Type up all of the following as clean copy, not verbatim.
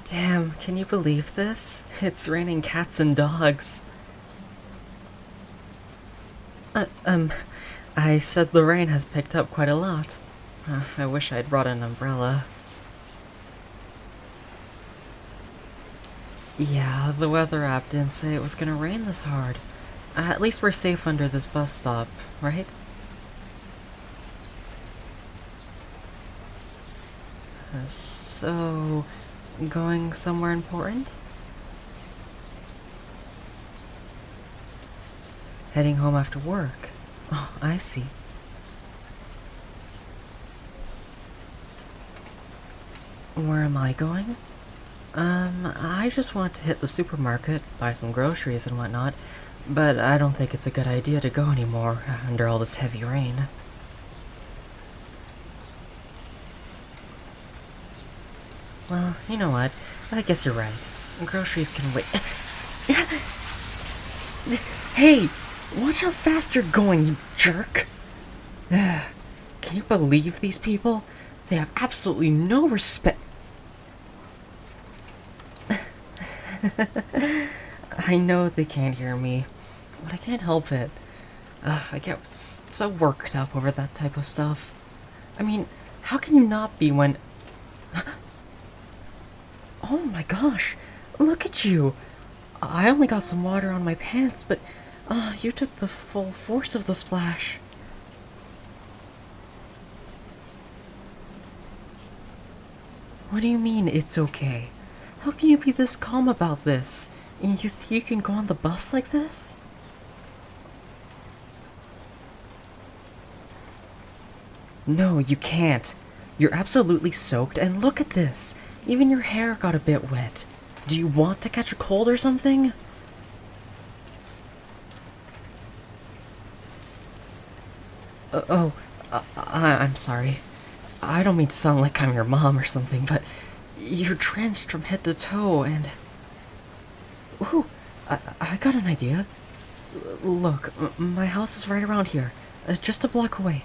Damn, can you believe this? It's raining cats and dogs. Uh, um, I said the rain has picked up quite a lot. I wish I'd brought an umbrella. Yeah, the weather app didn't say it was gonna rain this hard. At least we're safe under this bus stop, right? So, going somewhere important? Heading home after work. Oh, I see. Where am I going? I just want to hit the supermarket, buy some groceries and whatnot, but I don't think it's a good idea to go anymore under all this heavy rain. Well, you know what? I guess you're right. Groceries can wait. Hey! Watch how fast you're going, you jerk! Can you believe these people? They have absolutely no respect. I know they can't hear me, but I can't help it. I get so worked up over that type of stuff. I mean, how can you not be when... Oh my gosh, look at you! I only got some water on my pants, but you took the full force of the splash. What do you mean, it's okay? How can you be this calm about this? You think you can go on the bus like this? No, you can't. You're absolutely soaked, and look at this. Even your hair got a bit wet. Do you want to catch a cold or something? I'm sorry. I don't mean to sound like I'm your mom or something, but you're drenched from head to toe and... Ooh, I got an idea. Look, my house is right around here, just a block away.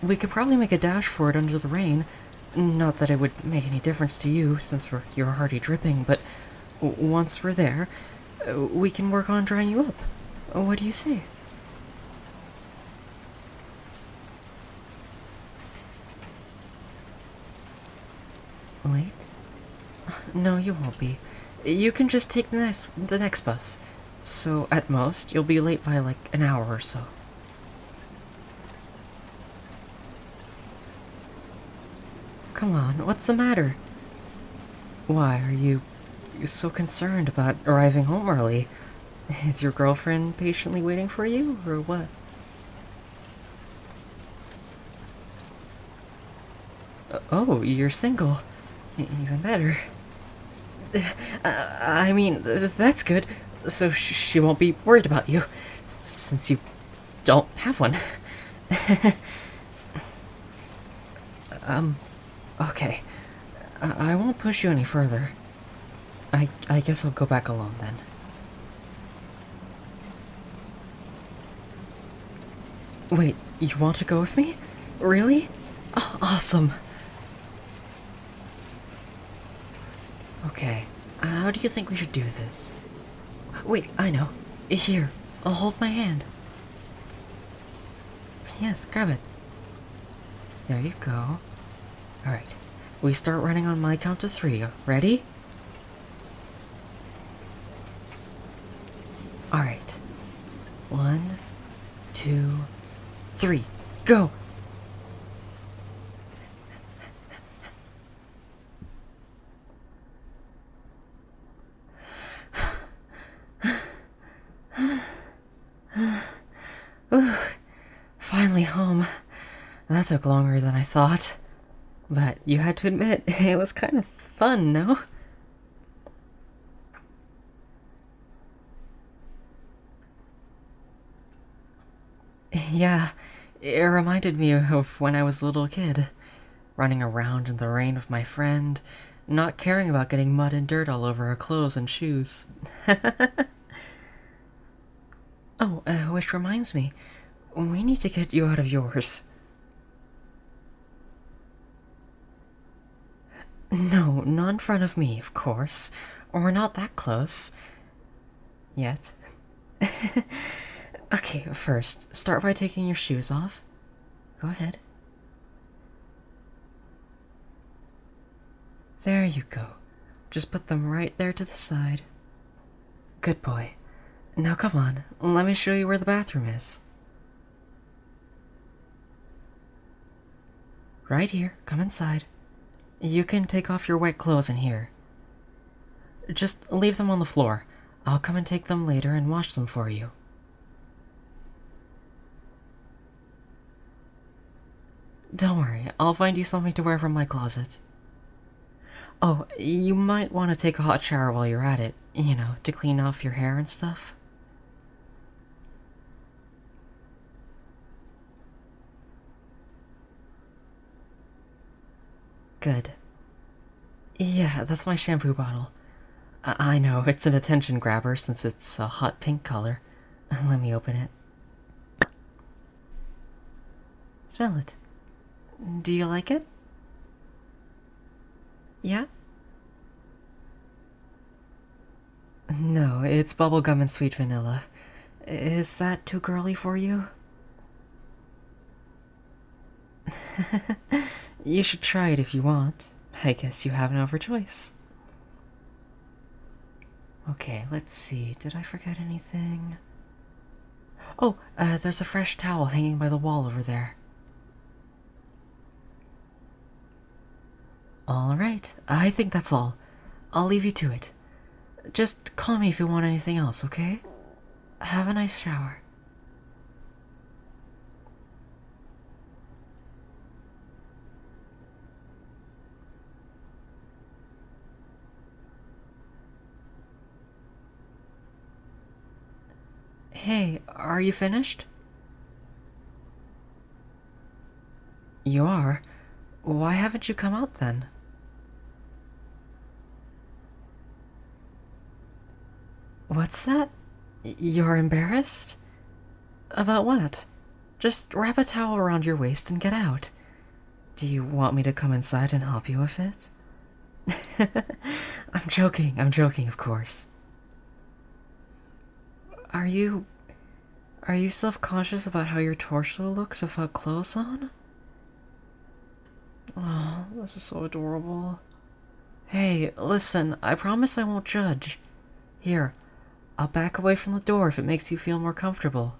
We could probably make a dash for it under the rain. Not that it would make any difference to you, since you're already dripping, but once we're there, we can work on drying you up. What do you say? Late? No, you won't be. You can just take the next bus. So, at most, you'll be late by like an hour or so. Come on, what's the matter? Why are you so concerned about arriving home early? Is your girlfriend patiently waiting for you, or what? Oh, you're single. Even better. I mean, that's good. So she won't be worried about you, since you don't have one. Okay. I won't push you any further. I guess I'll go back alone then. Wait, you want to go with me? Really? Oh, awesome. Okay, how do you think we should do this? Wait, I know. Here, I'll hold my hand. Yes, grab it. There you go. Alright, we start running on my count of 3. Ready? Alright. 1, 2, 3. Go! Finally home. That took longer than I thought. But you had to admit, it was kind of fun, no? Yeah, it reminded me of when I was a little kid. Running around in the rain with my friend, not caring about getting mud and dirt all over our clothes and shoes. Oh, which reminds me, we need to get you out of yours. No, not in front of me, of course. We're not that close. Yet. Okay, first, start by taking your shoes off. Go ahead. There you go. Just put them right there to the side. Good boy. Now come on, let me show you where the bathroom is. Right here, come inside. You can take off your wet clothes in here. Just leave them on the floor. I'll come and take them later and wash them for you. Don't worry, I'll find you something to wear from my closet. Oh, you might want to take a hot shower while you're at it, to clean off your hair and stuff. Good. Yeah, that's my shampoo bottle. I know, it's an attention grabber since it's a hot pink color. Let me open it. Smell it. Do you like it? Yeah? No, it's bubblegum and sweet vanilla. Is that too girly for you? You should try it if you want. I guess you have no other choice. Okay, let's see. Did I forget anything? Oh, there's a fresh towel hanging by the wall over there. Alright, I think that's all. I'll leave you to it. Just call me if you want anything else, okay? Have a nice shower. Hey, are you finished? You are? Why haven't you come out then? What's that? You're embarrassed? About what? Just wrap a towel around your waist and get out. Do you want me to come inside and help you with it? I'm joking, of course. Are you self-conscious about how your torso looks without clothes on? Oh, this is so adorable. Hey, listen, I promise I won't judge. Here, I'll back away from the door if it makes you feel more comfortable.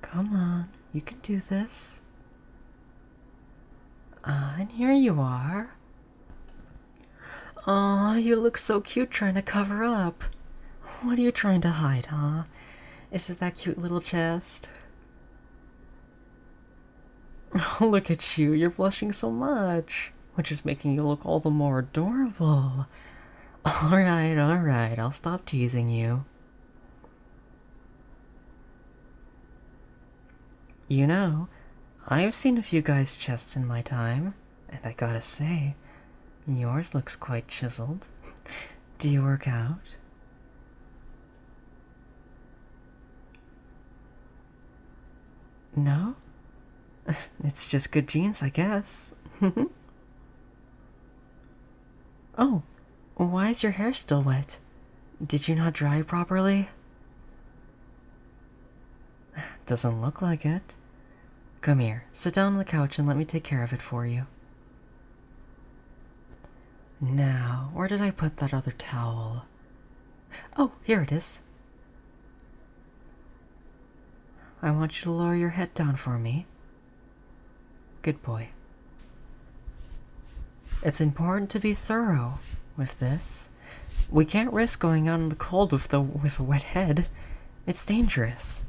Come on, you can do this. And here you are. Aw, you look so cute trying to cover up. What are you trying to hide, huh? Is it that cute little chest? Oh, look at you, you're blushing so much, which is making you look all the more adorable. Alright, I'll stop teasing you. I've seen a few guys' chests in my time, and I gotta say, yours looks quite chiseled. Do you work out? No? It's just good genes, I guess. Oh, why is your hair still wet? Did you not dry properly? Doesn't look like it. Come here, sit down on the couch and let me take care of it for you. Now, where did I put that other towel? Oh, here it is. I want you to lower your head down for me. Good boy. It's important to be thorough with this. We can't risk going out in the cold with a wet head. It's dangerous.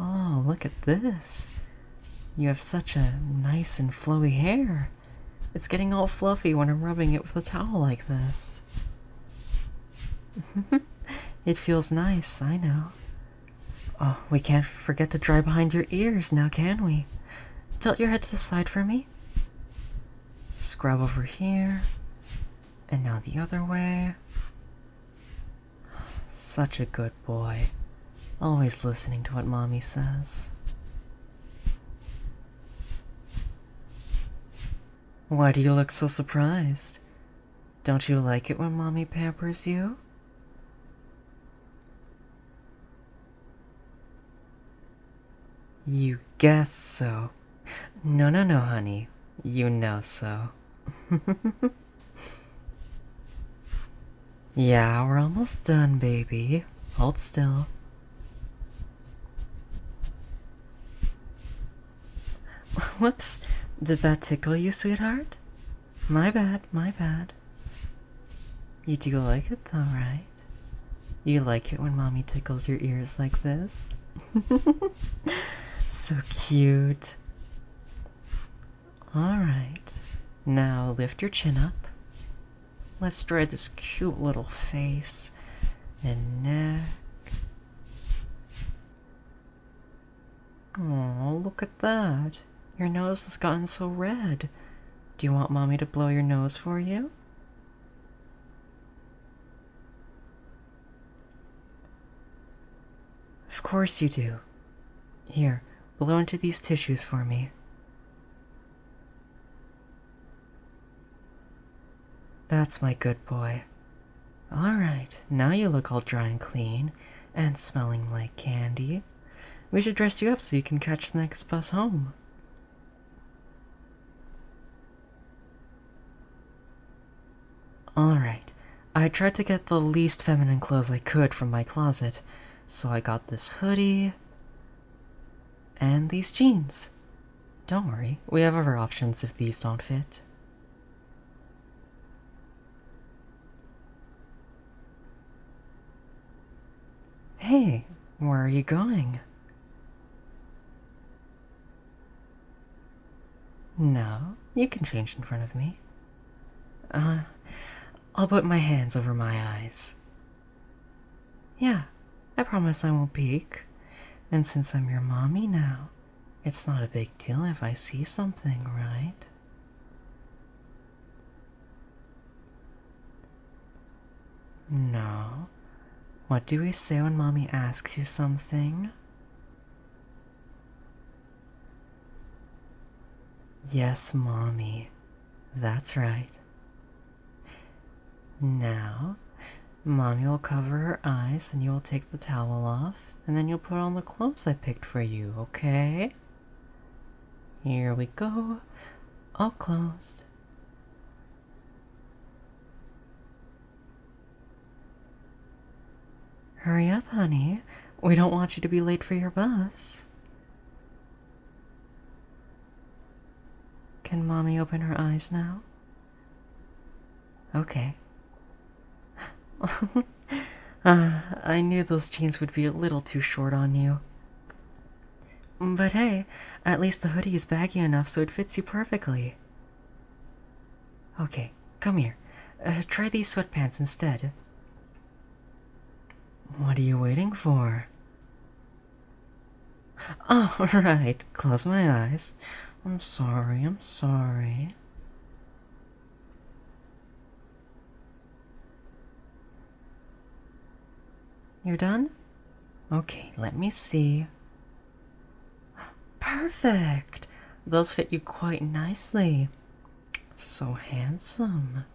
Oh, look at this. You have such a nice and flowy hair. It's getting all fluffy when I'm rubbing it with a towel like this. It feels nice, I know. Oh, we can't forget to dry behind your ears now, can we? Tilt your head to the side for me. Scrub over here. And now the other way. Such a good boy. Always listening to what Mommy says. Why do you look so surprised? Don't you like it when Mommy pampers you? You guess so. No, no, no, honey. You know so. Yeah, we're almost done, baby. Hold still. Whoops. Did that tickle you, sweetheart? My bad, my bad. You do like it though, right? You like it when Mommy tickles your ears like this? So cute. Alright. Now lift your chin up. Let's dry this cute little face and neck. Oh, look at that. Your nose has gotten so red. Do you want Mommy to blow your nose for you? Of course you do. Here, blow into these tissues for me. That's my good boy. Alright, now you look all dry and clean, and smelling like candy. We should dress you up so you can catch the next bus home. Alright, I tried to get the least feminine clothes I could from my closet, so I got this hoodie and these jeans. Don't worry, we have other options if these don't fit. Hey, where are you going? No, you can change in front of me. I'll put my hands over my eyes. Yeah, I promise I won't peek. And since I'm your mommy now, it's not a big deal if I see something, right? No. What do we say when Mommy asks you something? Yes, Mommy. That's right. Now, Mommy will cover her eyes and you will take the towel off, and then you'll put on the clothes I picked for you, okay? Here we go. All closed. Hurry up, honey. We don't want you to be late for your bus. Can Mommy open her eyes now? Okay. I knew those jeans would be a little too short on you. But hey, at least the hoodie is baggy enough so it fits you perfectly. Okay, come here. Try these sweatpants instead. What are you waiting for? Oh, right. Close my eyes. I'm sorry, I'm sorry. You're done? Okay, let me see. Perfect! Those fit you quite nicely. So handsome.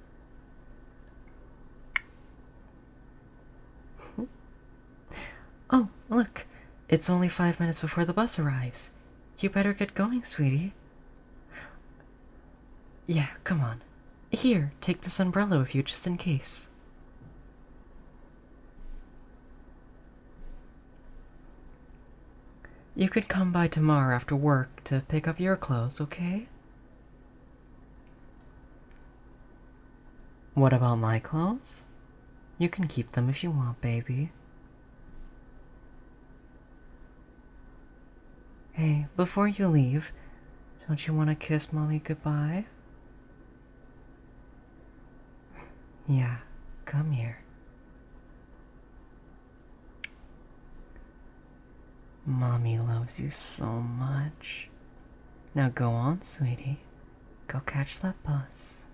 Oh, look. It's only 5 minutes before the bus arrives. You better get going, sweetie. Yeah, come on. Here, take this umbrella with you just in case. You could come by tomorrow after work to pick up your clothes, okay? What about my clothes? You can keep them if you want, baby. Hey, before you leave, don't you want to kiss Mommy goodbye? Yeah, come here. Mommy loves you so much. Now go on, sweetie. Go catch that bus.